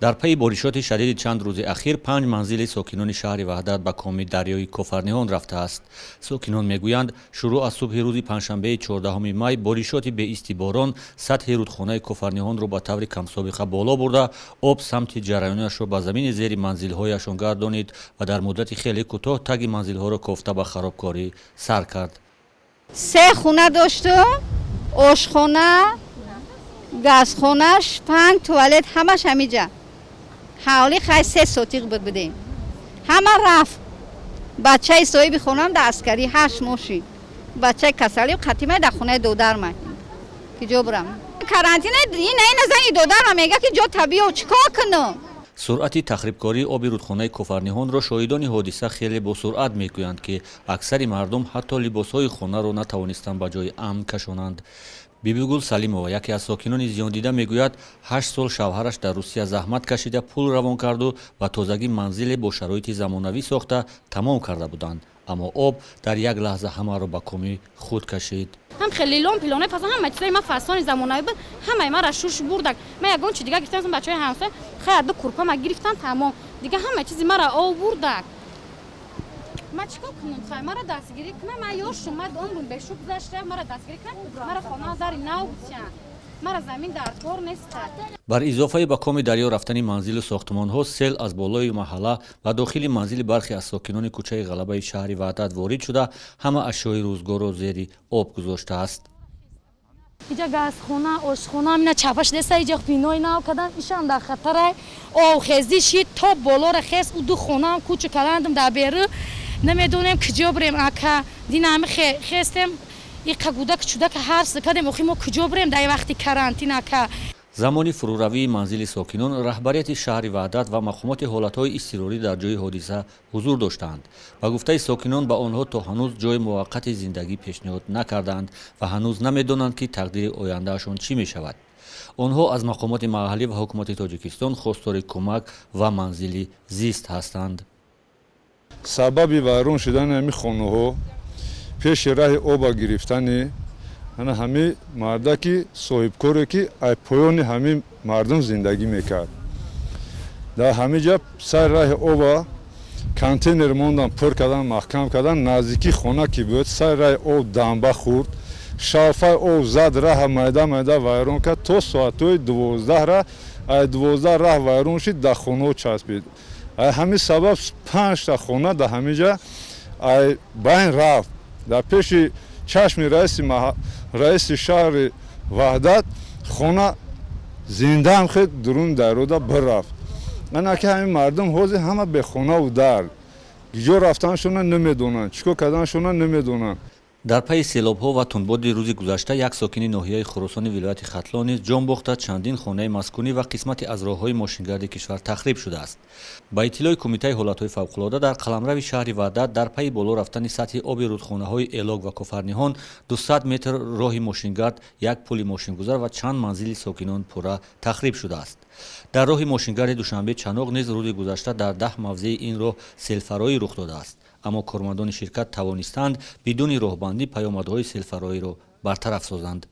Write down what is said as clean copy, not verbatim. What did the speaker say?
дар пайи боришоти шадиди чанд рӯзи ахир 5 манзили сокинони шаҳри ваҳдат ба коми дарёи Кофарниҳон рафтааст. Сокинон мегӯянд, шурӯъ аз субҳи рӯзи панҷшанбеи 14 май боришоти беисти борон сатҳи рудхонаи Кофарниҳонро ба таври камсобиқа боло бурда, об самти ҷараёнашро ба замини зери манзилҳояшон гардонид ва дар муддати хеле кӯтоҳ таги манзилҳоро кофта ба харобкорӣ сар кард. 3 хона доштум, ошхона, газхонаш, 5 туалет, ҳамаш ҳамиҷа. ҳавли хай 3 сотиқ будем. ҳама рафт. бачаи соҳиби хонам дар аскарӣ 8 моши. бачаи касалӣ қатимай дар хонаи додармай. киҷо бурам? Карантина ина зани додарам мега ки ҷо табио чикор кунам? суръати тахрибкории оби рудхонаи Кофарниҳонро шоҳидони ҳодиса хеле босуръат мегӯянд, ки аксари мардум ҳатто либосҳои хонаро натавонистанд ба ҷои амн кашонанд. Бибигул Салимова, яке аз сокинони зиёндида, мегӯяд 8 сол шавҳараш дар Русия заҳмат кашида пул равон карду ба тозагӣ манзиле бо шароити замонавӣ сохта тамом карда буданд, аммо об дар як лаҳза ҳамаро ба коми худ кашид. ҳам хеле лон пилоне фазон ҳама чизои ман фасони замонавӣ буд, ҳамаи маро шуш бурдак. Ман ягон чиз дигар гирифтам, бачаҳои ҳамсоя хай ду курпа ма гирифтан тамом. Дига ҳама чизи маро овурдак. Ма чикор кунам? Хай маро дастгирӣ кунам, ман ёшум, ман умрум бешуб гузашта, маро дастгирӣ кунам, маро хона зари нав бисян. Мара замин дар кор неста. Бар изофаи ба коми дарё рафтани манзилу сохтмонҳо, сел аз болои маҳалла ва дохили манзили бархе аз сокинони кӯчаи Ғалабаи шаҳри Ваҳдат ворид шуда, ҳама ашёи рӯзгорро зери об гузоштааст. Иҷа газхона, ошхона, мина чапаш деса иҷа бинои нав кадан, ишам дар хатарай. Овхези шид то болора хес у ду хонам кӯчу каландам дар беру. Намедонем киҷо бурем ака. Динами хестем иқа гудак чудак ҳарс кадем охи мо киҷо бурем дар вақти карантин ака. замони фуруравии манзили сокинон, раҳбарияти шаҳри Ваҳдат ва мақомоти ҳолатҳои изтирорӣ дар ҷои ҳодиса ҳузур доштанд. Ба гуфтаи сокинон, ба онҳо то ҳанӯз ҷои муваққати зиндагӣ пешниҳод накарданд ва ҳанӯз намедонанд, ки тақдири ояндаашон чӣ мешавад. онҳо аз мақомоти маҳаллӣ ва ҳукумати Тоҷикистон хостори кӯмак ва манзили зист ҳастанд. сабаби вайрон шудани ҳамин хонаҳо пеши раҳи оба гирифтани ҳамин мардаки соҳибкоре ки аз поёни ҳамин мардум зиндагӣ мекард. дар ҳамин ҷа сар раҳи оба контейнер мондан пур кардан, маҳкам кардан, наздики хона ки буд сар раҳи об дамба хӯрд, шалфаи об зад, раҳа майда майда вайрон кард, то соатҳои 12 аз 12 раҳ вайрон шид, дар хонаҳо часпид. аз ҳамин сабаб 5 та хона дар ҳамин ҷа аз байн рафт. дар пеши чашми раиси шаҳри Ваҳдат хона зиндаам хед дурун дарода бирафт. ана ки ҳамин мардум ҳозир ҳама бехонаву дар ҷо рафтанашона намедонанд, чӣ кор карданашона намедонанд. дар пайи селобҳо ва тунбоди рӯзи гузашта, як сокини ноҳияи Хуросони вилояти Хатлон низ ҷон бохта чандин хонаи маскунӣ ва қисмати аз роҳҳои мошингарди кишвар тахриб шудааст. ба иттилои кумитаи ҳолатҳои фавқулодда дар қаламрави шаҳри Ваҳдат, дар пайи боло рафтани сатҳи оби рудхонаҳои Элог ва Кофарниҳон 200 метр роҳи мошингард, як пули мошингузар ва чанд манзили сокинон пурра тахриб шудааст. дар роҳи мошингарди Душанбе Чаноқ низ рӯзи гузашта дар 10 мавзеи ин роҳ селфароӣ рух додааст, аммо кормандони ширкат тавонистанд бидуни роҳбандӣ паёмадҳои селфароиро бартараф созанд.